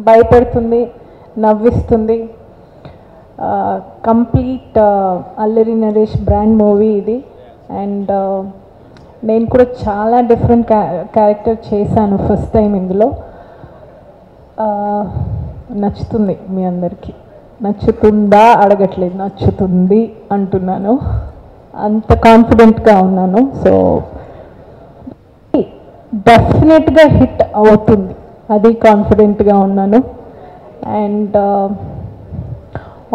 భయపెడుతుంది, నవ్విస్తుంది. Complete Allari Naresh brand movie ఇది. And నేను కూడా చాలా డిఫరెంట్ క్యారెక్టర్ చేశాను ఫస్ట్ టైం ఇందులో. నచ్చుతుంది మీ అందరికీ. నచ్చుతుందా అడగట్లేదు, నచ్చుతుంది అంటున్నాను. అంత కాన్ఫిడెంట్గా ఉన్నాను. సో డెఫినెట్గా హిట్ అవుతుంది, అది కాన్ఫిడెంట్గా ఉన్నాను. And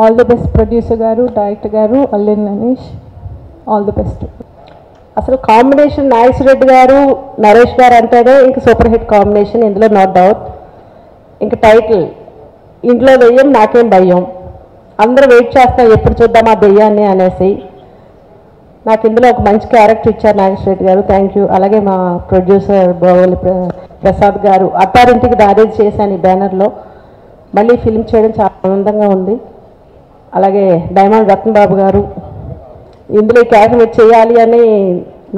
all the best producer గారు, డైరెక్టర్ గారు, Allari Naresh, all the best. అసలు కాంబినేషన్ నాగేశ్వరరెడ్డి గారు, నరేష్ గారు అంటేనే ఇంక సూపర్ హిట్ కాంబినేషన్, ఇందులో నో డౌట్. ఇంక టైటిల్ ఇంట్లో దెయ్యం నాకేం భయం, అందరూ వెయిట్ చేస్తాం ఎప్పుడు చూద్దాం ఆ దెయ్యాన్ని అనేసి. నాకు ఇందులో ఒక మంచి క్యారెక్టర్ ఇచ్చారు నాగేశ్వరరెడ్డి గారు, థ్యాంక్ యూ. అలాగే మా ప్రొడ్యూసర్ బోవలి ప్రసాద్ గారు, అత్తారింటికి దారేది చేశాను ఈ బ్యానర్లో. మళ్ళీ ఫిల్మ్ చేయడం చాలా ఆనందంగా ఉంది. అలాగే డైమండ్ రత్నబాబు గారు, ఇందులో ఈ క్యారెక్టర్ చేయాలి అని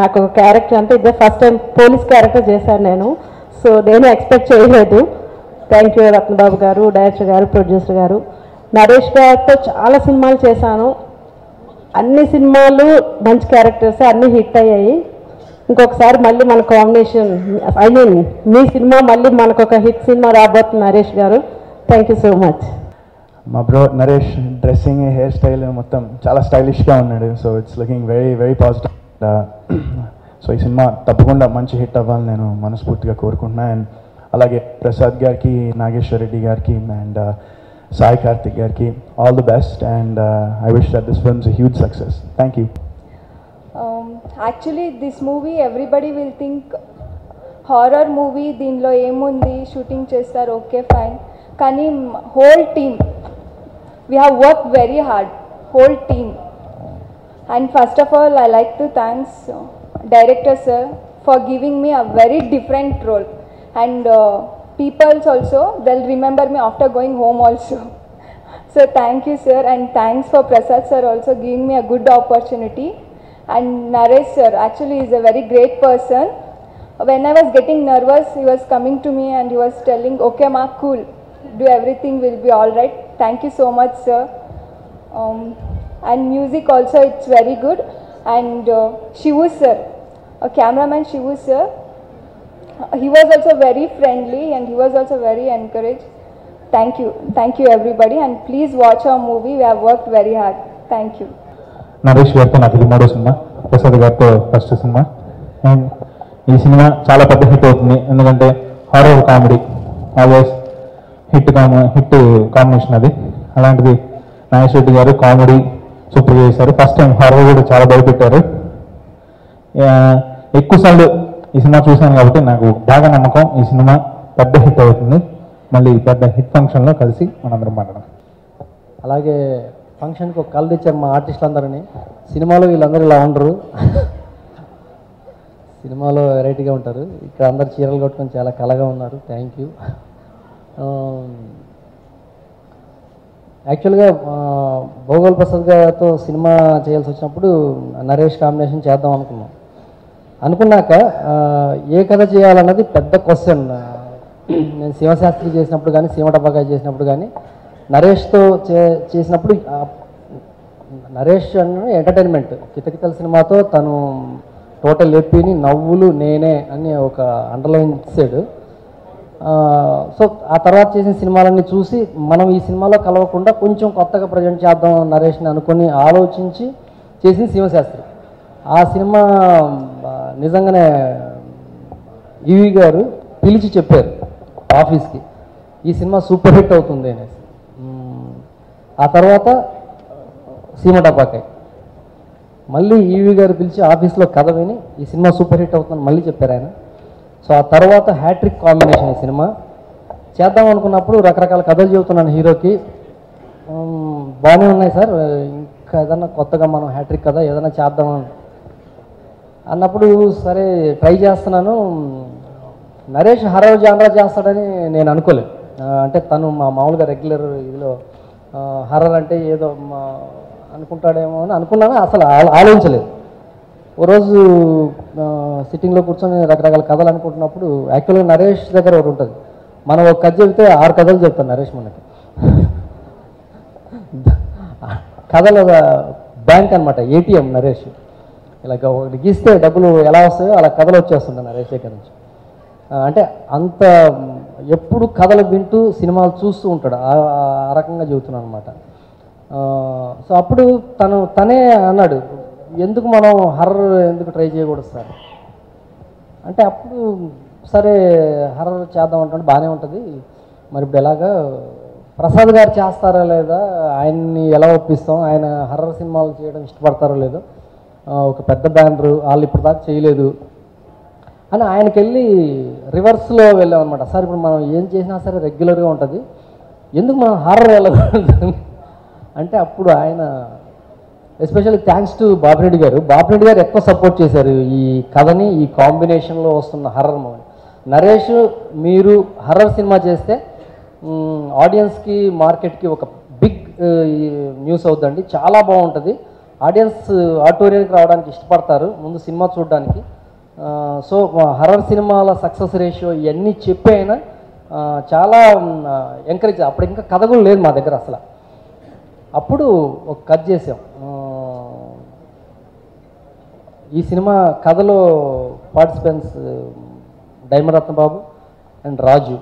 నాకు ఒక క్యారెక్టర్ అంటే ఇదే ఫస్ట్ టైం పోలీస్ క్యారెక్టర్ చేశాను నేను. సో నేను ఎక్స్పెక్ట్ చేయలేదు. థ్యాంక్ యూ రత్నబాబు గారు, డైరెక్టర్ గారు, ప్రొడ్యూసర్ గారు. నరేష్ గారితో చాలా సినిమాలు చేశాను, అన్ని సినిమాలు మంచి క్యారెక్టర్స్, అన్నీ హిట్ అయ్యాయి. ఇంకొకసారి మళ్ళీ మన కాంబినేషన్, ఐ మీన్ మీ సినిమా మళ్ళీ మనకు ఒక హిట్ సినిమా రాబోతుంది నరేష్ గారు. Thank you so much. మా bro Naresh dressing, hairstyle మొత్తం చాలా స్టైలిష్గా ఉన్నాడు. So it's looking very very positive. So ఈ సినిమా తప్పకుండా మంచి హిట్ అవ్వాలని నేను మనస్ఫూర్తిగా కోరుకుంటున్నాను. అండ్ అలాగే ప్రసాద్ గారికి, నాగేశ్వరరెడ్డి గారికి అండ్ సాయి కార్తిక్ గారికి all the best. And I wish that this film is a huge success. Thank you. Actually this movie everybody will think horror movie, దీనిలో ఏముంది షూటింగ్ చేస్తారు, ఓకే ఫైన్. కానీ whole team, we have worked very hard, whole team. And first of all I like to thanks director sir for giving me a very different role. And people also, they'll remember me after going home also. So thank you sir, and thanks for Prasad sir also giving me a good opportunity. And Naresh sir actually is a very great person. When I was getting nervous, he was coming to me and he was telling, okay ma, cool, do everything will be all right. Thank you so much sir. And music also, it's very good. And Shivu sir, a cameraman Shivu sir, he was also very friendly and he was also very encouraged. Thank you everybody, and please watch our movie, we have worked very hard. Thank you. Naresh గారితో నాకు ఇది 3వ cinema, Prasad గారితో first cinema. And ఈ cinema చాలా పెద్ద hit అవుతుంది, ఎందుకంటే horror comedy always hit combination అది. అలాంటిది నాగేశ్వరరెడ్డి గారు కామెడీ సూపర్ చేశారు. ఫస్ట్ టైం హారర్ కూడా చాలా భయపెట్టారు. ఎక్కువసార్లు ఈ సినిమా చూశాను కాబట్టి నాకు బాగా నమ్మకం ఈ సినిమా పెద్ద హిట్ అవుతుంది. మళ్ళీ పెద్ద హిట్ ఫంక్షన్లో కలిసి మనందరం మాట్లాడడం. అలాగే ఫంక్షన్కి ఒక కళ్ళు తెచ్చారు మా ఆర్టిస్టులందరినీ. సినిమాలో వీళ్ళందరూ ఇలా ఉండరు, సినిమాలో వెరైటీగా ఉంటారు. ఇక్కడ అందరు చీరలు కట్టుకొని చాలా కళగా ఉన్నారు. Thank you. యాక్చువల్గా భోగోల్ ప్రసాద్ గారితో సినిమా చేయాల్సి వచ్చినప్పుడు నరేష్ కాంబినేషన్ చేద్దాం అనుకున్నాక ఏ కథ చేయాలన్నది పెద్ద క్వశ్చన్. నేను శివశాస్త్రి చేసినప్పుడు కానీ, సీమటపాకాయ చేసినప్పుడు కానీ, నరేష్తో చేసినప్పుడు నరేష్ అన్న ఎంటర్టైన్మెంట్, కితకితల సినిమాతో తను టోటల్ ఏపీని నవ్వులు నేనే అని ఒక అండర్లైన్ ఇచ్చాడు. సో ఆ తర్వాత చేసిన సినిమాలన్నీ చూసి మనం ఈ సినిమాలో కలవకుండా కొంచెం కొత్తగా ప్రజెంట్ చేద్దాం నరేష్ని అనుకుని ఆలోచించి చేసింది శివశాస్త్రి. ఆ సినిమా నిజంగానే ఈవి గారు పిలిచి చెప్పారు ఆఫీస్కి, ఈ సినిమా సూపర్ హిట్ అవుతుంది అనేసి. ఆ తర్వాత సీమటపాకాయ మళ్ళీ ఈవి గారు పిలిచి ఆఫీస్లో కథ విని ఈ సినిమా సూపర్ హిట్ అవుతుందని మళ్ళీ చెప్పారు ఆయన. సో ఆ తర్వాత హ్యాట్రిక్ కాంబినేషన్ ఈ సినిమా చేద్దాం అనుకున్నప్పుడు రకరకాల కథలు చెబుతున్నాను హీరోకి. బాగానే ఉన్నాయి సార్, ఇంకా ఏదన్నా కొత్తగా మనం హ్యాట్రిక్ కథ ఏదైనా చేద్దాం అన్నప్పుడు సరే ట్రై చేస్తున్నాను. నరేష్ హర్రర్ జానరా చేస్తాడని నేను అనుకోలేదు. అంటే తను మామూలుగా రెగ్యులర్ ఇదిలో హర్రర్ అంటే ఏదో అనుకుంటాడేమో అని అనుకున్నాను, అసలు ఆలోచించలేదు. ఓ రోజు సిట్టింగ్లో కూర్చొని రకరకాల కథలు అనుకుంటున్నప్పుడు యాక్చువల్గా నరేష్ దగ్గర ఒకటి ఉంటుంది, మనం ఒక కథ చెబితే 6 కథలు చెప్తాను నరేష్ మనకి. కథల బ్యాంక్ అనమాట, ఏటీఎం నరేష్. ఇలా ఒకటి గీస్తే డబ్బులు ఎలా వస్తాయో అలా కథలు వచ్చేస్తుంటాయి నరేష్ దగ్గర నుంచి. అంటే అంత ఎప్పుడు కథలు వింటూ సినిమాలు చూస్తూ ఉంటాడు, ఆ రకంగా చెబుతున్నాను అనమాట. సో అప్పుడు తనే అన్నాడు, ఎందుకు మనం హర్రర్ ఎందుకు ట్రై చేయకూడదు సార్ అంటే, అప్పుడు సరే హర్రర్ చేద్దాం అంటాడు, బాగానే ఉంటుంది. మరి ఇప్పుడు ఎలాగా ప్రసాద్ గారు చేస్తారా లేదా, ఆయన్ని ఎలా ఒప్పిస్తాం, ఆయన హర్రర్ సినిమాలు చేయడం ఇష్టపడతారో లేదో, ఒక పెద్ద బ్యానరు వాళ్ళు ఇప్పుడు దాకా చేయలేదు అని ఆయనకి వెళ్ళి రివర్స్లో వెళ్ళామన్నమాట. సార్ ఇప్పుడు మనం ఏం చేసినా సరే రెగ్యులర్గా ఉంటుంది, ఎందుకు మనం హారర్ వెళ్ళకూడదు అంటే, అప్పుడు ఆయన ఎస్పెషల్లీ థ్యాంక్స్ టు బాపిరెడ్డి గారు ఎక్కువ సపోర్ట్ చేశారు ఈ కథని, ఈ కాంబినేషన్లో వస్తున్న హర్రర్ మూవీ. నరేష్ మీరు హర్రర్ సినిమా చేస్తే ఆడియన్స్కి మార్కెట్కి ఒక బిగ్ న్యూస్ అవుతుందండి, చాలా బాగుంటుంది, ఆడియన్స్ ఆడిటోరియంకి రావడానికి ఇష్టపడతారు ముందు సినిమా చూడడానికి. సో హర్రర్ సినిమాల సక్సెస్ రేషియో ఇవన్నీ చెప్పి అయినా చాలా ఎంకరేజ్. అప్పుడు ఇంకా కథ కూడా లేదు మా దగ్గర అసలు. అప్పుడు ఒక కథ చేసాం. ఈ సినిమా కథలో పార్టిసిపెంట్స్ డైమండ్ రత్నబాబు అండ్ రాజు.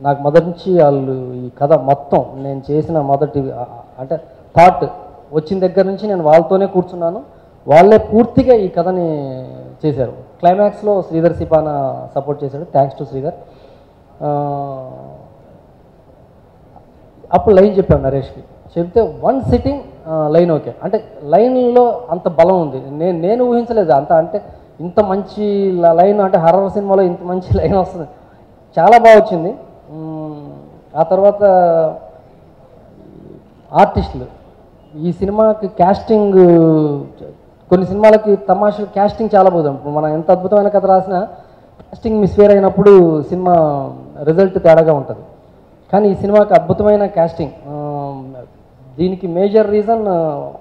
నాకు మొదటి నుంచి వాళ్ళు ఈ కథ మొత్తం నేను చేసిన మొదటి అంటే థాట్ వచ్చిన దగ్గర నుంచి నేను వాళ్ళతోనే కూర్చున్నాను, వాళ్ళే పూర్తిగా ఈ కథని చేశారు. క్లైమాక్స్లో శ్రీధర్ సిపానా సపోర్ట్ చేశాడు, థ్యాంక్స్ టు శ్రీధర్. అప్పుడు లైన్ చెప్పాను నరేష్కి, చెప్తే 1 సిట్టింగ్ లైన్ ఓకే అంటే, లైన్లో అంత బలం ఉంది, నేను ఊహించలేదు అంత, అంటే ఇంత మంచి లైన్ అంటే హర్రర్ సినిమాలో ఇంత మంచి లైన్ వస్తుంది, చాలా బాగా వచ్చింది. ఆ తర్వాత ఆర్టిస్టులు, ఈ సినిమాకి క్యాస్టింగ్, కొన్ని సినిమాలకి తమాషా క్యాస్టింగ్ చాలా బాగుంది. ఇప్పుడు మనం ఎంత అద్భుతమైన కథ రాసినా క్యాస్టింగ్ మిస్ఫేర్ అయినప్పుడు సినిమా రిజల్ట్ తేడాగా ఉంటుంది. కానీ ఈ సినిమాకి అద్భుతమైన క్యాస్టింగ్, దీనికి మేజర్ రీజన్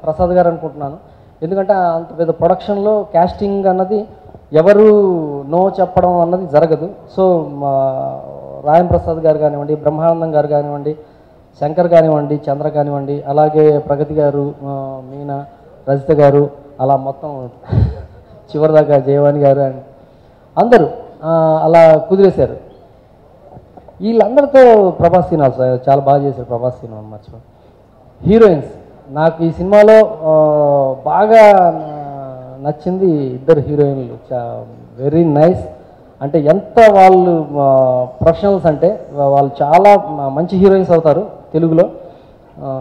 ప్రసాద్ గారు అనుకుంటున్నాను. ఎందుకంటే అంత పెద్ద ప్రొడక్షన్లో క్యాస్టింగ్ అన్నది ఎవరు నో చెప్పడం అన్నది జరగదు. సో రాయం ప్రసాద్ గారు కానివ్వండి, బ్రహ్మానందం గారు కానివ్వండి, శంకర్ కానివ్వండి, చంద్ర కానివ్వండి, అలాగే ప్రగతి గారు, మీనా, రజిత గారు, అలా మొత్తం చివరిదాకా జయవాణి గారు అండ్ అందరూ అలా కుదిరేశారు. వీళ్ళందరితో ప్రభాస్ సినిమా చాలా బాగా చేశారు. ప్రభాస్ సినిమా మర్చిపో. హీరోయిన్స్, నాకు ఈ సినిమాలో బాగా నచ్చింది ఇద్దరు హీరోయిన్లు, వెరీ నైస్. అంటే ఎంత వాళ్ళు ప్రొఫెషనల్స్ అంటే వాళ్ళు చాలా మంచి హీరోయిన్స్ అవుతారు తెలుగులో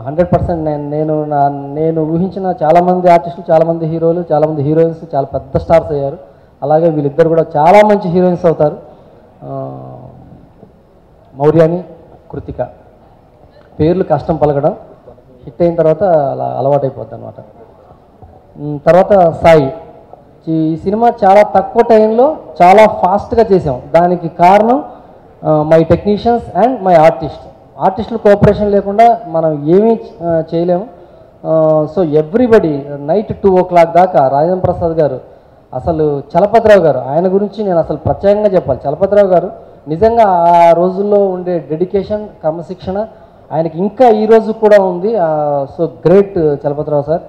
100%. నేను ఊహించిన చాలామంది ఆర్టిస్టులు, చాలామంది హీరోలు, చాలామంది హీరోయిన్స్ చాలా పెద్ద స్టార్స్ అయ్యారు. అలాగే వీళ్ళిద్దరు కూడా చాలా మంచి హీరోయిన్స్ అవుతారు. మౌర్యాని, కృతిక, పేర్లు కష్టం పలకడం, హిట్ అయిన తర్వాత అలా అలవాటైపోద్ది అనమాట. తర్వాత సాయి. ఈ సినిమా చాలా తక్కువ టైంలో చాలా ఫాస్ట్గా చేసాం. దానికి కారణం మై టెక్నీషియన్స్ అండ్ మై ఆర్టిస్టుల కోఆపరేషన్ లేకుండా మనం ఏమీ చేయలేము. సో ఎవ్రీబడి నైట్ 2 o'clock దాకా రాజేంద్ర ప్రసాద్ గారు, అసలు చలపతిరావు గారు, ఆయన గురించి నేను అసలు ప్రత్యేకంగా చెప్పాలి. చలపతిరావు గారు నిజంగా ఆ రోజుల్లో ఉండే డెడికేషన్, క్రమశిక్షణ ఆయనకి ఇంకా ఈ రోజు కూడా ఉంది. So great Chalapathi Rao sir.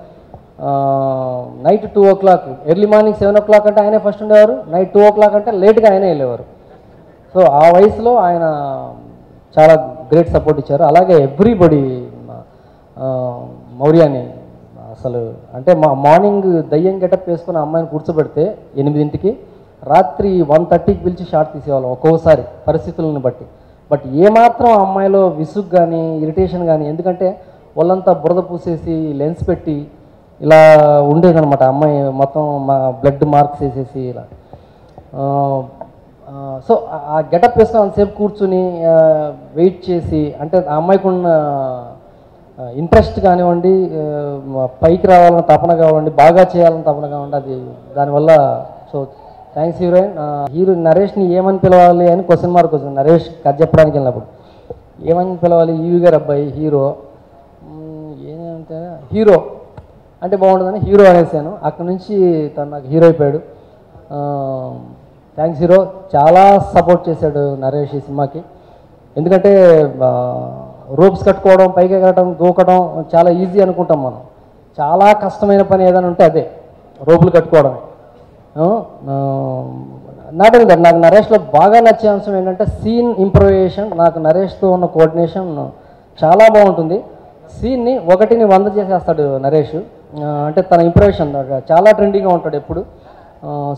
Night 2 o'clock, early morning 7 o'clock అంటే ఆయనే ఫస్ట్ ఉండేవారు, నైట్ 2 o'clock అంటే లేట్గా ఆయనే వెళ్ళేవారు. సో ఆ వయసులో ఆయన చాలా గ్రేట్ సపోర్ట్ ఇచ్చారు. అలాగే ఎవ్రీబడి, మౌర్యాని అసలు అంటే మార్నింగ్ దయ్యం గెటప్ వేసుకుని అమ్మాయిని కూర్చోబెడితే 8ంటికి, రాత్రి 1:30కి పిలిచి షాట్ తీసేవాళ్ళం ఒక్కోసారి పరిస్థితులను బట్టి. బట్ ఏమాత్రం ఆ అమ్మాయిలో విసుగు కానీ ఇరిటేషన్ కానీ, ఎందుకంటే వాళ్ళంతా బురద పూసేసి లెన్స్ పెట్టి ఇలా ఉండేదన్నమాట. అమ్మాయి మొత్తం బ్లడ్ మార్క్స్ వేసేసి ఇలా. సో ఆ గెటప్ వేసుకుని అంతసేపు కూర్చుని వెయిట్ చేసి, అంటే ఆ అమ్మాయికి ఉన్న ఇంట్రెస్ట్ కానివ్వండి, పైకి రావాలని తపన కానివ్వండి, బాగా చేయాలని తపన కానివ్వండి, అది దానివల్ల. సో థ్యాంక్స్ హీరో నరేష్ని ఏమని పిలవాలి అని క్వశ్చన్ మార్క్ వచ్చింది. నరేష్ కథ చెప్పడానికి వెళ్ళినప్పుడు ఏమని పిలవాలి, ఈవి గారు అబ్బాయి హీరో, ఏమంటే హీరో అంటే బాగుంటుందని హీరో అనేసాను. అక్కడి నుంచి తను నాకు హీరో అయిపోయాడు. Thanks hero. చాలా సపోర్ట్ చేశాడు నరేష్ ఈ సినిమాకి. ఎందుకంటే రోప్స్ కట్టుకోవడం, పైకి ఎగరడం, దూకడం చాలా ఈజీ అనుకుంటాం మనం. చాలా కష్టమైన పని ఏదైనా ఉంటే అదే రోపులు కట్టుకోవడమే. నాట్ ఓన్లీ దట్, నాకు నరేష్లో బాగా నచ్చే అంశం ఏంటంటే సీన్ ఇంప్రూవేషన్. నాకు నరేష్తో ఉన్న కోఆర్డినేషన్ చాలా బాగుంటుంది. సీన్ని 1ని 100 చేసేస్తాడు నరేష్. అంటే తన ఇంప్రూవేషన్ చాలా ట్రెండీగా ఉంటాడు ఎప్పుడు.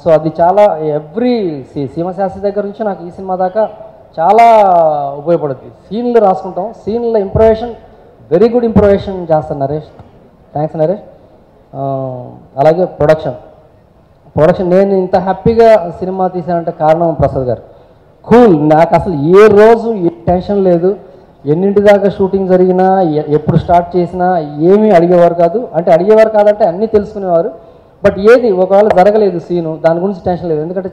సో అది చాలా ఎవ్రీ సీమశాస్త్రి దగ్గర నుంచి నాకు ఈ సినిమా దాకా చాలా ఉపయోగపడుతుంది. సీన్లు రాసుకుంటాం, సీన్ల ఇంప్రూవేషన్ వెరీ గుడ్ ఇంప్రూవేషన్ చేస్తాను నరేష్. థ్యాంక్స్ నరేష్. అలాగే ప్రొడక్షన్ నేను ఇంత హ్యాపీగా సినిమా తీసానంటే కారణం ప్రసాద్ గారు. కూల్, నాకు అసలు ఏ రోజు ఏ టెన్షన్ లేదు. ఎన్నింటి దాకా షూటింగ్ జరిగినా, ఎప్పుడు స్టార్ట్ చేసినా ఏమీ అడిగేవారు కాదు. అంటే అడిగేవారు కాదంటే అన్నీ తెలుసుకునేవారు. బట్ ఏది ఒకవేళ జరగలేదు సీను, దాని గురించి టెన్షన్ లేదు. ఎందుకంటే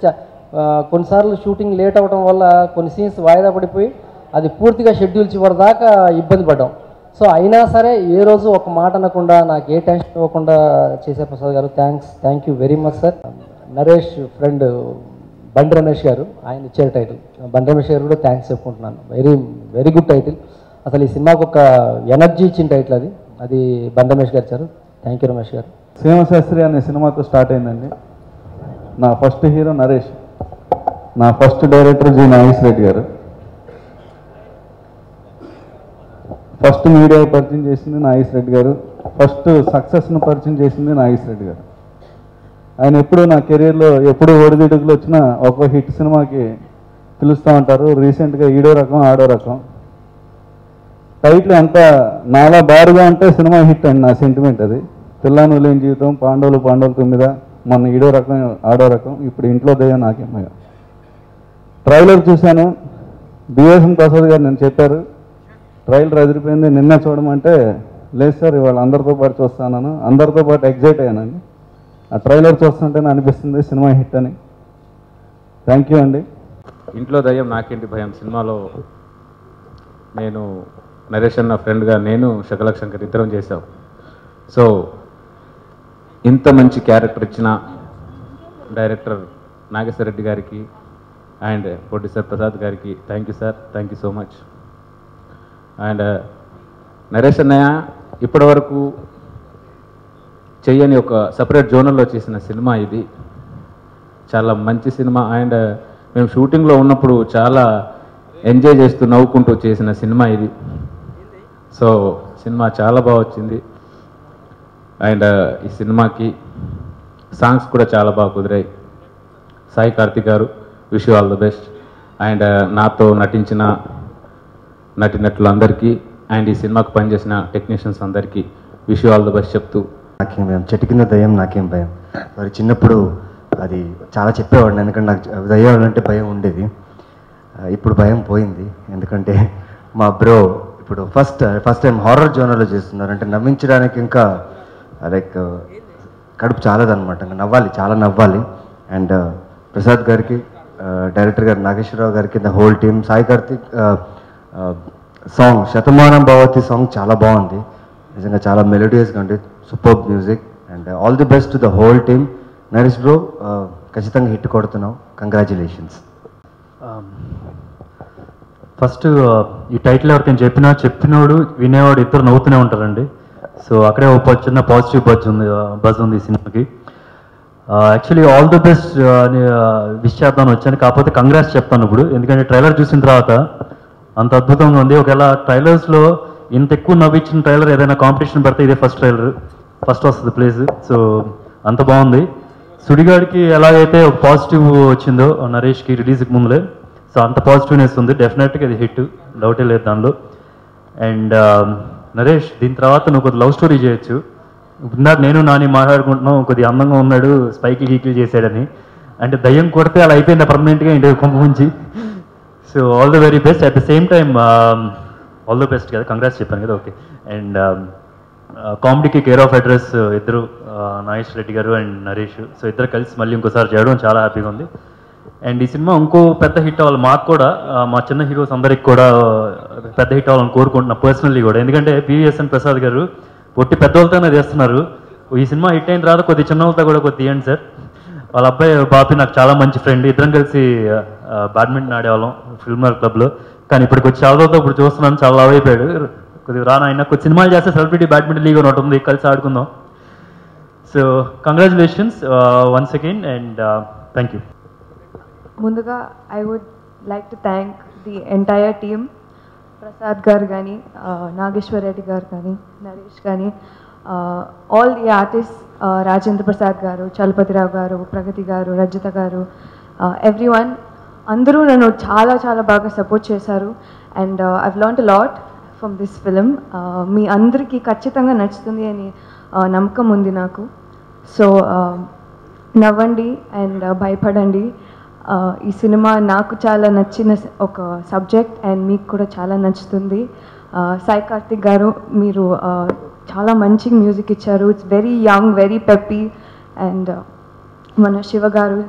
కొన్నిసార్లు షూటింగ్ లేట్ అవ్వడం వల్ల కొన్ని సీన్స్ వాయిదా పడిపోయి అది పూర్తిగా షెడ్యూల్ చివరి దాకా ఇబ్బంది పడ్డాం. సో అయినా సరే ఏ రోజు ఒక మాట అనకుండా, నాకు ఏ టెన్షన్ ఇవ్వకుండా చేసే ప్రసాద్ గారు thank you very much sir. Naresh friend బండి రమేష్ గారు, ఆయన ఇచ్చారు టైటిల్. బండి రమేష్ గారు కూడా థ్యాంక్స్ చెప్పుకుంటున్నాను. Very good title. అసలు ఈ సినిమాకు ఒక ఎనర్జీ ఇచ్చిన టైటిల్ అది బండి రమేష్ గారు ఇచ్చారు. థ్యాంక్ యూ రమేష్ గారు. సీమశాస్త్రి అనే సినిమాతో స్టార్ట్ అయిందండి. నా ఫస్ట్ హీరో నరేష్, నా first director G Nageswara Reddy గారు, ఫస్ట్ మీడియా పరిచయం చేసింది నాగేశ్వర రెడ్డి గారు, ఫస్ట్ సక్సెస్ను పరిచయం చేసింది నాగేశ్వర రెడ్డి గారు. ఆయన ఎప్పుడు నా కెరీర్లో ఎప్పుడు ఒడిదుడుకులు వచ్చినా ఒక హిట్ సినిమాకి పిలుస్తూ ఉంటారు. రీసెంట్గా ఈడో రకం ఆడో రకం టైటిల్ ఎంత నాలా బారుగా ఉంటే సినిమా హిట్ అండి. నా సెంటిమెంట్ అది. పిల్లాను లేని జీవితం, పాండవులు 9, మొన్న ఈడో రకం ఆడో రకం, ఇప్పుడు ఇంట్లో దయ్యం నాకేమయ్యా. ట్రైలర్ చూశాను, బిఎస్ఎన్ ప్రసాద్ గారు నేను చెప్పారు ట్రైలర్ అదిరిపోయింది, నిన్న చూడమంటే లేదు సార్ ఇవాళ అందరితో పాటు చూస్తాను, అందరితో పాటు ఎగ్జైట్ అయ్యానండి. ఆ ట్రైలర్ చూస్తుంటేనే అనిపిస్తుంది సినిమా హిట్ అని. థ్యాంక్ యూ అండి. ఇంట్లో దయ్యం నాకేంటి భయం సినిమాలో నేను నరేష్ అన్న ఫ్రెండ్గా నేను శకలక్ శంకర్ ఇద్దరం చేశాం. సో ఇంత మంచి క్యారెక్టర్ ఇచ్చిన డైరెక్టర్ నాగేశ్వర రెడ్డి గారికి అండ్ ప్రొడ్యూసర్ ప్రసాద్ గారికి thank you sir, thank you so much. And Naresh అన్నయ్య ఇప్పటివరకు చెయ్యని ఒక సపరేట్ జోనర్లో చేసిన సినిమా ఇది. చాలా మంచి సినిమా. అండ్ మేము షూటింగ్లో ఉన్నప్పుడు చాలా ఎంజాయ్ చేస్తూ నవ్వుకుంటూ చేసిన సినిమా ఇది. సో సినిమా చాలా బాగా వచ్చింది. అండ్ ఈ సినిమాకి సాంగ్స్ కూడా చాలా బాగా కుదిరాయి. సాయి కార్తిక్ గారు, wish you all the best. And నాతో నటించిన నటినటులందరికీ అండ్ ఈ సినిమాకు పనిచేసిన టెక్నీషియన్స్ అందరికీ wish you all the best చెప్తూ. నాకేం భయం, చెట్టు కింద దయ్యం నాకేం భయం. మరి చిన్నప్పుడు అది చాలా చెప్పేవాడిని, ఎందుకంటే నాకు దయ్యాలంటే భయం ఉండేది. ఇప్పుడు భయం పోయింది, ఎందుకంటే మా బ్రో ఇప్పుడు ఫస్ట్ టైం హారర్ జోనర్లో చేస్తున్నారు. అంటే నవ్వించడానికి ఇంకా లైక్ కడుపు చాలదనమాట, ఇంకా నవ్వాలి, చాలా నవ్వాలి. అండ్ ప్రసాద్ గారికి, డైరెక్టర్ గారు నాగేశ్వరరావు గారికి, the whole team, Sai Karthik song Shatamanam Bhavati song చాలా బాగుంది, నిజంగా చాలా మెలోడియస్గా ఉంది, super music. And all the best to the whole team. Naresh bro ఖచ్చితంగా హిట్ కొడుతున్నావు, కంగ్రాచులేషన్స్. ఫస్ట్ ఈ టైటిల్ ఎవరికైనా చెప్పినోడు వినేవాడు ఇద్దరు నవ్వుతూనే ఉంటారండి. సో అక్కడే ఒక చిన్న పాజిటివ్ బజ్ ఉంది ఈ సినిమాకి. యాక్చువల్లీ ఆల్ ది బెస్ట్ అని విష్ చేద్దామని వచ్చాను, కాకపోతే కంగ్రాట్స్ చెప్తాను ఇప్పుడు, ఎందుకంటే ట్రైలర్ చూసిన తర్వాత అంత అద్భుతంగా ఉంది. ఒకవేళ ట్రైలర్స్లో ఇంత ఎక్కువ నవ్వించిన ట్రైలర్ ఏదైనా కాంపిటీషన్ పెడితే ఇదే ఫస్ట్ వస్తుంది ప్లేస్. సో అంత బాగుంది. సుడిగాడికి ఎలాగైతే ఒక పాజిటివ్ వచ్చిందో నరేష్కి రిలీజ్కి ముందులే, సో అంత పాజిటివ్నెస్ ఉంది. డెఫినెట్గా ఇది హిట్, డౌటే లేదు దానిలో. అండ్ నరేష్ దీని తర్వాత నువ్వు కొద్ది లవ్ స్టోరీ చేయొచ్చు. ఇందాక నేను నాని మాట్లాడుకుంటున్నాం, కొద్దిగా అందంగా ఉన్నాడు, స్పైకి గీకిలు చేశాడని. అంటే దయ్యం కొడితే అలా అయిపోయింది పర్మనెంట్గా ఇంటి కొంప నుంచి. So all the very best. At the same time all the best కదా, కంగ్రాట్స్ చెప్పాను కదా, ఓకే. అండ్ కామెడీకి కేర్ ఆఫ్ అడ్రస్ ఇద్దరు నాగేశ్వర రెడ్డి గారు అండ్ నరేష్. సో ఇద్దరు కలిసి మళ్ళీ ఇంకోసారి చేయడం చాలా హ్యాపీగా ఉంది. అండ్ ఈ సినిమా ఇంకో పెద్ద హిట్ అవ్వాలి, మాకు కూడా మా చిన్న హీరోస్ అందరికి కూడా పెద్ద హిట్ అవ్వాలని కోరుకుంటున్నా పర్సనల్లీ కూడా. ఎందుకంటే పివిఎస్ఎన్ ప్రసాద్ గారు ఒట్టి పెద్దవాళ్ళతోనే చేస్తున్నారు. ఈ సినిమా హిట్ అయిన తర్వాత కొద్ది చిన్నవాళ్ళతో కూడా కొద్ది తీయండి సార్. వాళ్ళ అబ్బాయి బాపి నాకు చాలా మంచి ఫ్రెండ్. ఇద్దరం కలిసి బ్యాడ్మింటన్ ఆడేవాళ్ళం ఫిల్మర్ క్లబ్లో. కానీ ఇప్పటికి వచ్చి చాలా రోజులు ఇప్పుడు చూస్తున్నాను, చాలా లావ్ అయిపోయాడు. కొద్దిగా రాను అయినా కొద్ది సినిమాలు చేస్తే సెలబ్రిటీ బ్యాడ్మింటన్ లీగ్ ఒకటి ఉంది, కలిసి ఆడుకుందాం. So congratulations once again and thank you. ముందుగా I would like to thank the entire team, Prasad garu కానీ, నాగేశ్వర్ రెడ్డి గారు కానీ, నరేష్ కానీ, all the artist, Rajendra Prasad garu, Chalapathi Rao గారు, ప్రగతి గారు, రజిత గారు, ఎవ్రీ వన్, అందరూ నన్ను చాలా చాలా బాగా సపోర్ట్ చేశారు. And I've learned a lot from this film. మీ అందరికీ ఖచ్చితంగా నచ్చుతుంది అని నమ్మకం ఉంది నాకు. సో నవ్వండి అండ్ భయపడండి. ఈ సినిమా నాకు చాలా నచ్చిన ఒక సబ్జెక్ట్ అండ్ మీకు కూడా చాలా నచ్చుతుంది. సాయి కార్తిక్ గారు, మీరు చాలా మంచి మ్యూజిక్ ఇచ్చారు. It's very young, very peppy. And మన శివ గారు,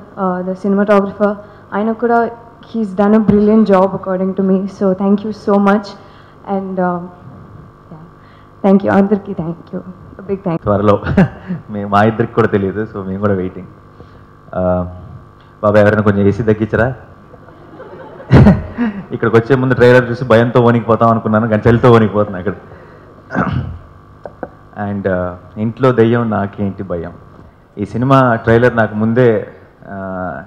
ద సినిమాటోగ్రఫర్, ఆయన కూడా he's done a brilliant job according to me. So thank you so much and thank you అందరికీ. Thank you, big thank you. త్వరలో మా ఇద్దరికి కూడా తెలియదు, సో మేము కూడా వెయిటింగ్. బాబా ఎవరైనా కొంచెం ఏసీ తగ్గించరా? ఇక్కడికి వచ్చే ముందు ట్రైలర్ చూసి భయంతో వణికిపోతాం అనుకున్నాను, కానీ చలితో వణికిపోతున్నా ఇక్కడ. అండ్ ఇంట్లో దెయ్యం నాకేంటి భయం, ఈ సినిమా ట్రైలర్ నాకు ముందే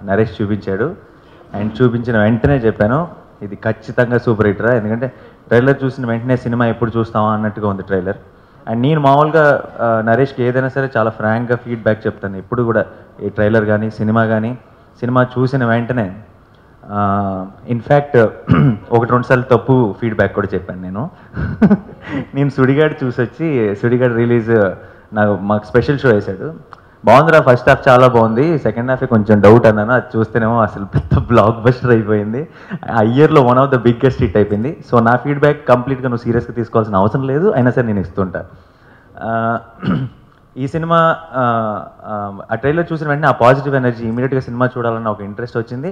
నరేష్ చూపించాడు. అండ్ చూపించిన వెంటనే చెప్పాను ఇది ఖచ్చితంగా సూపర్ హిట్రా, ఎందుకంటే ట్రైలర్ చూసిన వెంటనే సినిమా ఎప్పుడు చూస్తామా అన్నట్టుగా ఉంది ట్రైలర్. అండ్ నేను మామూలుగా నరేష్కి ఏదైనా సరే చాలా ఫ్రాంక్గా ఫీడ్బ్యాక్ చెప్తాను ఎప్పుడు కూడా, ఈ ట్రైలర్ కానీ సినిమా కానీ. సినిమా చూసిన వెంటనే ఇన్ఫ్యాక్ట్ ఒకటి రెండు సార్లు తప్పు ఫీడ్బ్యాక్ కూడా చెప్పాను నేను. నేను సుడిగాడు చూసి వచ్చి, సుడిగాడు రిలీజ్ మాకు స్పెషల్ షో వేశాడు. బాగుందిరా, ఫస్ట్ హాఫ్ చాలా బాగుంది, సెకండ్ హాఫే కొంచెం డౌట్ అన్నాను. అది చూస్తేనేమో అసలు పెద్ద బ్లాక్ బస్టర్ అయిపోయింది, ఆ ఇయర్లో one of the biggest hit అయిపోయింది. సో నా ఫీడ్బ్యాక్ కంప్లీట్గా నువ్వు సీరియస్గా తీసుకోవాల్సిన అవసరం లేదు, అయినా సరే నేను ఇస్తుంటా. ఈ సినిమా ఆ ట్రైలర్ చూసిన వెంటనే ఆ పాజిటివ్ ఎనర్జీ, ఇమీడియట్గా సినిమా చూడాలన్న ఒక ఇంట్రెస్ట్ వచ్చింది.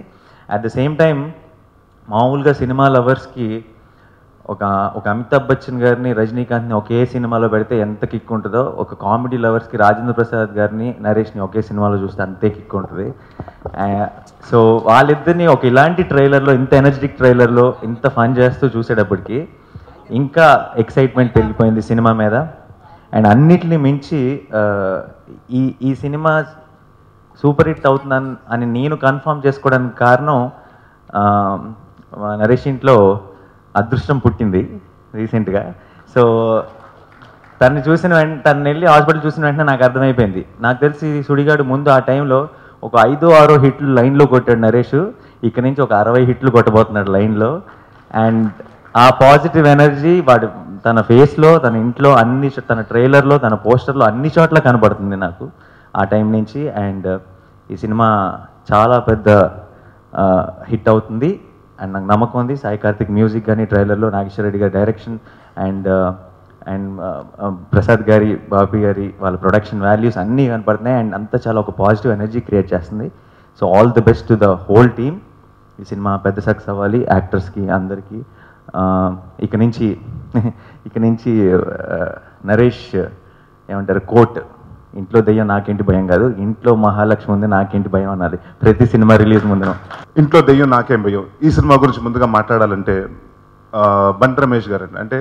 అట్ ద సేమ్ టైం మామూలుగా సినిమా లవర్స్కి ఒక అమితాబ్ బచ్చన్ గారిని, రజనీకాంత్ని ఒకే సినిమాలో పెడితే ఎంత కిక్ ఉంటుందో, ఒక కామెడీ లవర్స్కి రాజేంద్ర ప్రసాద్ గారిని, నరేష్ని ఒకే సినిమాలో చూస్తే అంతే కిక్ ఉంటుంది. సో వాళ్ళిద్దరిని ఒక ఇలాంటి ట్రైలర్లో, ఇంత ఎనర్జెటిక్ ట్రైలర్లో ఇంత ఫన్ చేస్తూ చూసేటప్పటికి ఇంకా ఎక్సైట్మెంట్ పెరిగిపోయింది సినిమా మీద. అండ్ అన్నిటిని మించి ఈ సినిమా సూపర్ హిట్ అవుతుందని అని నేను కన్ఫర్మ్ చేసుకోవడానికి కారణం నరేష్ ఇంట్లో అదృష్టం పుట్టింది రీసెంట్గా. సో తను వెళ్ళి హాస్పిటల్ చూసిన వెంటనే నాకు అర్థమైపోయింది. నాకు తెలిసి సుడిగాడు ముందు ఆ టైంలో ఒక 5-6 హిట్లు లైన్లో కొట్టాడు నరేష్, ఇక్కడ నుంచి ఒక 60 హిట్లు కొట్టబోతున్నాడు లైన్లో. అండ్ ఆ పాజిటివ్ ఎనర్జీ వాడు తన ఫేస్లో, తన ఇంట్లో, తన ట్రైలర్లో, తన పోస్టర్లో అన్ని చోట్ల కనబడుతుంది నాకు ఆ టైం నుంచి. అండ్ ఈ సినిమా చాలా పెద్ద హిట్ అవుతుంది అండ్ నాకు నమ్మకం ఉంది. సాయి కార్తిక్ మ్యూజిక్ కానీ, ట్రైలర్లో నాగేశ్వర రెడ్డి గారి డైరెక్షన్ అండ్ ప్రసాద్ గారి, బాబీ గారి వాళ్ళ ప్రొడక్షన్ వాల్యూస్ అన్నీ కనపడుతున్నాయి. అండ్ అంతా చాలా ఒక పాజిటివ్ ఎనర్జీ క్రియేట్ చేస్తుంది. So all the best to the whole team. ఈ సినిమా పెద్ద సక్సెస్ అవ్వాలి, యాక్టర్స్కి అందరికీ. ఇక నుంచి నరేష్ ఏమంటారు కోట్, ఇంట్లో దెయ్యం నాకేంటి భయం కాదు, ఇంట్లో మహాలక్ష్మి ఉంది నాకేంటి భయం అన్నది ప్రతి సినిమా రిలీజ్ ముందు. ఇంట్లో దెయ్యం నాకేం భయం. ఈ సినిమా గురించి ముందుగా మాట్లాడాలంటే బండి రమేష్ గారు అంటే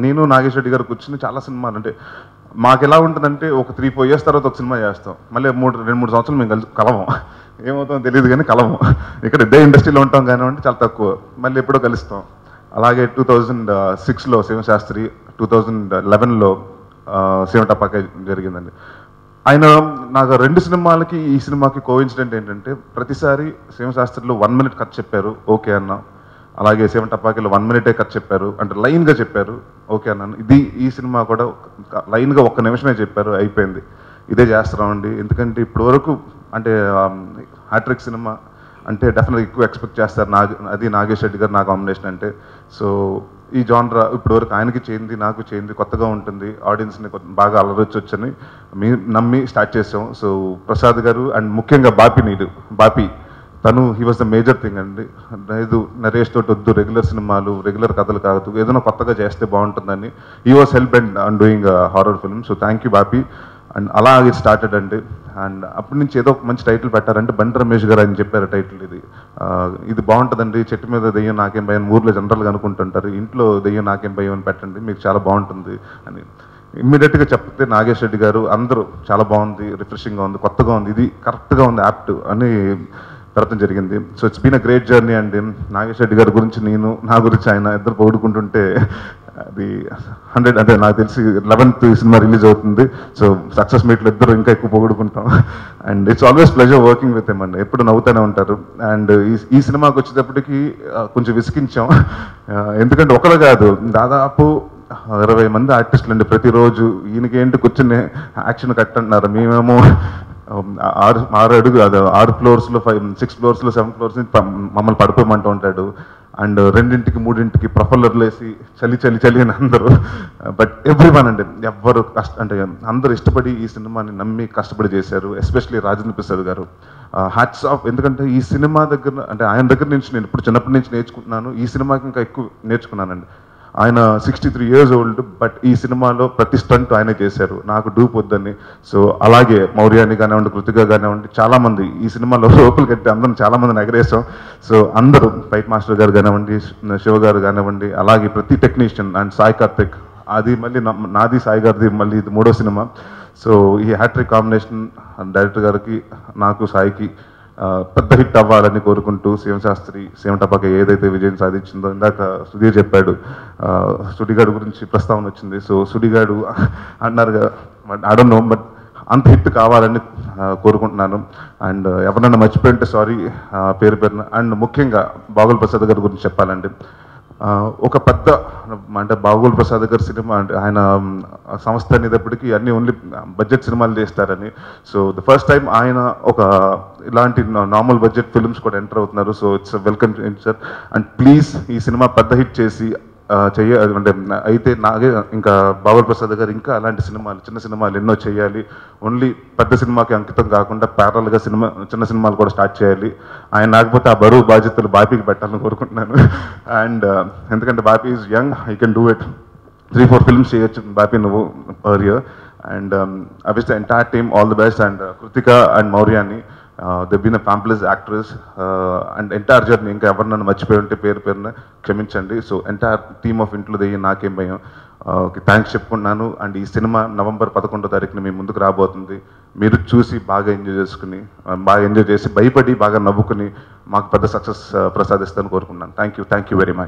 నేను నాగేశ్వర రెడ్డి గారు కూర్చుని చాలా సినిమాలు, అంటే మాకు ఎలా ఉంటుందంటే ఒక 3-4 years తర్వాత ఒక సినిమా చేస్తాం, మళ్ళీ 2-3 సంవత్సరాలు మేము కలవం, ఏమవుతామో తెలియదు కానీ కలవం. ఇక్కడ ఇదే ఇండస్ట్రీలో ఉంటాం కానివ్వండి, చాలా తక్కువ, మళ్ళీ ఎప్పుడో కలుస్తాం. అలాగే 2006లో శివశాస్త్రి, 2011లో శివటపాక జరిగిందండి. ఆయన నాకు 2 సినిమాలకి ఈ సినిమాకి కోఇన్సిడెంట్ ఏంటంటే ప్రతిసారి శివశాస్త్రిలో 1 minute కథ చెప్పారు, ఓకే అన్నా. అలాగే శివటపాకలో 1 minute కథ చెప్పారు, అంటే లైన్గా చెప్పారు, ఓకే అన్నాను. ఈ సినిమా కూడా లైన్గా 1 నిమిషమే చెప్పారు, అయిపోయింది. ఇదే చేస్తున్నామండి. ఎందుకంటే ఇప్పటి వరకు అంటే హ్యాట్రిక్ సినిమా అంటే డెఫినెట్గా ఎక్కువ ఎక్స్పెక్ట్ చేస్తారు. అది నాగేష్ రెడ్డి గారు నా కాంబినేషన్ అంటే. సో ఈ జానరా ఇప్పటివరకు ఆయనకి చేయింది, నాకు చేయింది, కొత్తగా ఉంటుంది, ఆడియన్స్ని బాగా అలరొచ్చని నమ్మి స్టార్ట్ చేసాం. సో ప్రసాద్ గారు అండ్ ముఖ్యంగా బాపి తను he was the major thing అండి. లేదు నరేష్ తోటి వద్దు, రెగ్యులర్ సినిమాలు, రెగ్యులర్ కథలు కాదు, ఏదైనా కొత్తగా చేస్తే బాగుంటుందని he was help and doing horror film. So thank you Bapi. And అలా ఇది స్టార్టెడ్ అండి. అండ్ అప్పటి నుంచి ఏదో ఒక మంచి టైటిల్ పెట్టారంటే బండి రమేష్ గారు అని చెప్పారు టైటిల్ ఇది బాగుంటుందండి, చెట్టు మీద దెయ్యం నాకేం భయం ఊర్లో జనరల్గా అనుకుంటుంటారు, ఇంట్లో దెయ్యం నాకేం భయం అని పెట్టండి మీకు చాలా బాగుంటుంది అని ఇమ్మీడియట్గా చెప్తే నాగేష్ రెడ్డి గారు అందరూ చాలా బాగుంది, రిఫ్రెషింగ్గా ఉంది, కొత్తగా ఉంది, ఇది కరెక్ట్గా ఉంది, యాప్ట్ అని పెట్టడం జరిగింది. So it's been a great journey అండి. నాగేష్ రెడ్డి గారి గురించి నేను, నా గురించి ఆయన ఇద్దరు పొగుడుకుంటుంటే అది 100 అంటే నాకు తెలిసి 11th సినిమా రిలీజ్ అవుతుంది. సో సక్సెస్ మీట్లు ఇద్దరు ఇంకా ఎక్కువ పొగుడుకుంటాం. And it's always pleasure working with him అండి, ఎప్పుడు నవ్వుతూనే ఉంటారు. అండ్ ఈ సినిమాకి వచ్చేటప్పటికి కొంచెం విసిగించాం, ఎందుకంటే ఒకరు కాదు దాదాపు 20 మంది ఆర్టిస్టులు అండి. ప్రతిరోజు ఈయనకి ఏంటి కూర్చుని యాక్షన్ కట్ అంటున్నారు, మేమేమో 6 ఫ్లోర్స్లో 6 ఫ్లోర్స్లో 7 ఫ్లోర్స్ మమ్మల్ని పడిపోయమంటూ ఉంటాడు. అండ్ 2ంటికి 3ంటికి ప్రొఫెల్లర్లు వేసి చలి చలి చలి అని అందరూ. బట్ ఎవ్రీవన్ అండి, ఎవ్వరు అంటే అందరూ ఇష్టపడి ఈ సినిమాని నమ్మి కష్టపడి చేశారు. ఎస్పెషలీ రాజేంద్ర ప్రసాద్ గారు హ్యాట్స్ ఆఫ్. ఎందుకంటే ఈ సినిమా దగ్గర అంటే ఆయన దగ్గర నుంచి నేను ఇప్పుడు చిన్నప్పటి నుంచి నేర్చుకుంటున్నాను, ఈ సినిమాకి ఇంకా ఎక్కువ నేర్చుకున్నానండి. ఆయన 63 years old, బట్ ఈ సినిమాలో ప్రతి స్టంట్ ఆయనే చేశారు, నాకు డూప్ వద్దని. సో అలాగే మౌర్యాని కానివ్వండి, కృతిక కానివ్వండి, చాలామంది ఈ సినిమాలో రోపులు కట్టి అందరం చాలామందిని ఎగరేసాం. సో అందరూ ఫైట్ మాస్టర్ గారు కానివ్వండి, శివ గారు కానివ్వండి, అలాగే ప్రతి టెక్నీషియన్ అండ్ సాయి కార్తిక్, అది మళ్ళీ నాది సాయి గారిది మళ్ళీ ఇది 3వ సినిమా. సో ఈ హ్యాట్రిక్ కాంబినేషన్ డైరెక్టర్ గారికి నాకు సాయికి పెద్ద హిట్ అవ్వాలని కోరుకుంటూ సీఎం శాస్త్రి సీఎం టపాక ఏదైతే విజయం సాధించిందో, ఇందాక సుధీర్ చెప్పాడు సుడిగాడు గురించి ప్రస్తావన వచ్చింది. సో సుడిగాడు అన్నారు, ఐ డోంట్ నో, బట్ అంత హిట్ కావాలని కోరుకుంటున్నాను. అండ్ ఎవరన్నా మర్చిపోయింటే సారీ పేరు పేరున. అండ్ ముఖ్యంగా బాగుల్ ప్రసాద్ గారి గురించి చెప్పాలండి. ఒక పెద్ద అంటే బాగోల్ ప్రసాద్ గారి సినిమా అంటే ఆయన సంస్థ అనేటప్పటికీ అన్ని ఓన్లీ బడ్జెట్ సినిమాలు చేస్తారని. సో ద ఫస్ట్ టైం ఆయన ఒక ఇలాంటి నార్మల్ బడ్జెట్ ఫిల్మ్స్ కూడా ఎంటర్ అవుతున్నారు. So it's welcome sir. And please ఈ సినిమా పెద్ద హిట్ చేసి అంటే అయితే నాగే ఇంకా బాబుల్ ప్రసాద్ గారు ఇంకా అలాంటి సినిమాలు చిన్న సినిమాలు ఎన్నో చేయాలి. ఓన్లీ పెద్ద సినిమాకి అంకితం కాకుండా ప్యారల్గా చిన్న సినిమాలు కూడా స్టార్ట్ చేయాలి. ఆయన లేకపోతే ఆ బరువు బాధ్యతలు బాపీకి పెట్టాలని కోరుకుంటున్నాను. అండ్ ఎందుకంటే Bapi is young, I can do it. 3-4 films చేయొచ్చు బాపీ నువ్వు per year. And I wish the entire team all the best. And Kritika and Mouryani, they been a fabulous actress and entire journey. ఇంకా ఎవరు నన్ను మర్చిపోయి ఉంటే పేరు పేరున క్షమించండి. సో ఎంటైర్ టీమ్ ఆఫ్ ఇంట్లో దెయ్యం నాకేం భయం థ్యాంక్స్ చెప్పుకున్నాను. అండ్ ఈ సినిమా November 11వ తారీఖున మీ ముందుకు రాబోతుంది. మీరు చూసి బాగా ఎంజాయ్ చేసి భయపడి బాగా నవ్వుకుని మాకు పెద్ద సక్సెస్ ప్రసాదిస్తాను కోరుకున్నాను. Thank you very much.